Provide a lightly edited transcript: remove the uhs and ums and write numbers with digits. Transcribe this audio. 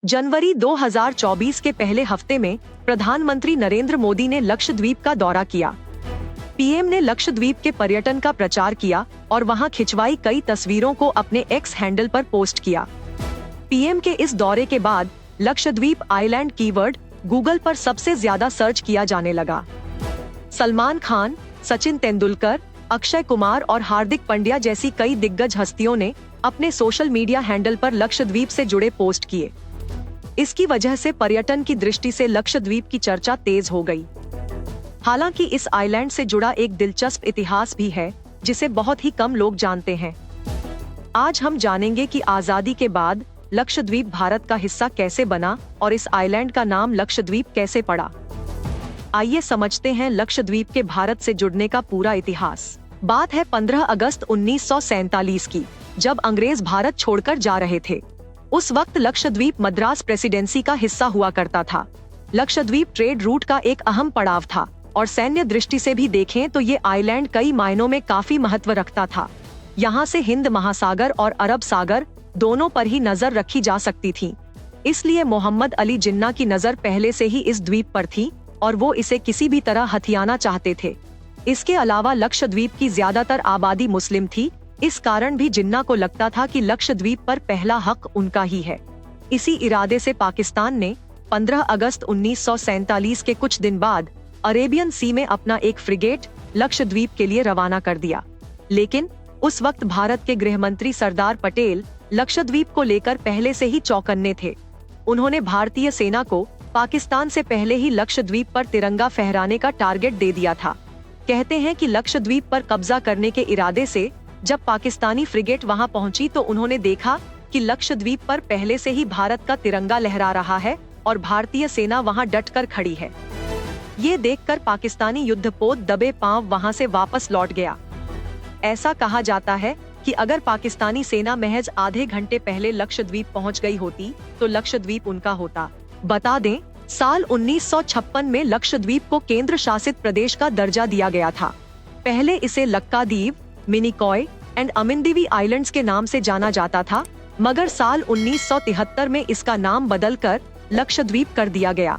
जनवरी 2024 के पहले हफ्ते में प्रधानमंत्री नरेंद्र मोदी ने लक्षद्वीप का दौरा किया। पीएम ने लक्षद्वीप के पर्यटन का प्रचार किया और वहां खिंचवाई कई तस्वीरों को अपने एक्स हैंडल पर पोस्ट किया। पीएम के इस दौरे के बाद लक्षद्वीप आइलैंड कीवर्ड गूगल पर सबसे ज्यादा सर्च किया जाने लगा। सलमान खान, सचिन तेंदुलकर, अक्षय कुमार और हार्दिक पांड्या जैसी कई दिग्गज हस्तियों ने अपने सोशल मीडिया हैंडल पर लक्षद्वीप से जुड़े पोस्ट किए। इसकी वजह से पर्यटन की दृष्टि से लक्षद्वीप की चर्चा तेज हो गई। हालांकि इस आइलैंड से जुड़ा एक दिलचस्प इतिहास भी है जिसे बहुत ही कम लोग जानते हैं। आज हम जानेंगे कि आजादी के बाद लक्षद्वीप भारत का हिस्सा कैसे बना और इस आइलैंड का नाम लक्षद्वीप कैसे पड़ा। आइए समझते हैं लक्षद्वीप के भारत से जुड़ने का पूरा इतिहास। बात है 15 अगस्त 1947 की, जब अंग्रेज भारत छोड़कर जा रहे थे। उस वक्त लक्षद्वीप मद्रास प्रेसिडेंसी का हिस्सा हुआ करता था। लक्षद्वीप ट्रेड रूट का एक अहम पड़ाव था और सैन्य दृष्टि से भी देखें तो ये आइलैंड कई मायनों में काफी महत्व रखता था। यहाँ से हिंद महासागर और अरब सागर दोनों पर ही नजर रखी जा सकती थी। इसलिए मोहम्मद अली जिन्ना की नजर पहले से ही इस द्वीप पर थी और वो इसे किसी भी तरह हथियाना चाहते थे। इसके अलावा लक्षद्वीप की ज्यादातर आबादी मुस्लिम थी, इस कारण भी जिन्ना को लगता था कि लक्षद्वीप पर पहला हक उनका ही है। इसी इरादे से पाकिस्तान ने 15 अगस्त 1947 के कुछ दिन बाद अरेबियन सी में अपना एक फ्रिगेट लक्षद्वीप के लिए रवाना कर दिया। लेकिन उस वक्त भारत के गृह मंत्री सरदार पटेल लक्षद्वीप को लेकर पहले से ही चौकन्ने थे। उन्होंने भारतीय सेना को पाकिस्तान से पहले ही लक्षद्वीप पर तिरंगा फहराने का टारगेट दे दिया था। कहते हैं कि लक्षद्वीप पर कब्जा करने के इरादे से जब पाकिस्तानी फ्रिगेट वहां पहुंची तो उन्होंने देखा कि लक्षद्वीप पर पहले से ही भारत का तिरंगा लहरा रहा है और भारतीय सेना वहां डटकर खड़ी है। ये देखकर पाकिस्तानी युद्धपोत दबे पांव वहां से वापस लौट गया। ऐसा कहा जाता है कि अगर पाकिस्तानी सेना महज आधे घंटे पहले लक्षद्वीप पहुंच गई होती तो लक्षद्वीप उनका होता। बता दें, साल 1956 में लक्षद्वीप को केंद्र शासित प्रदेश का दर्जा दिया गया था। पहले इसे लक्कादीव, मिनिकॉय एंड अमिंदीवी आइलैंड्स के नाम से जाना जाता था, मगर साल 1973 में इसका नाम बदलकर लक्षद्वीप कर दिया गया।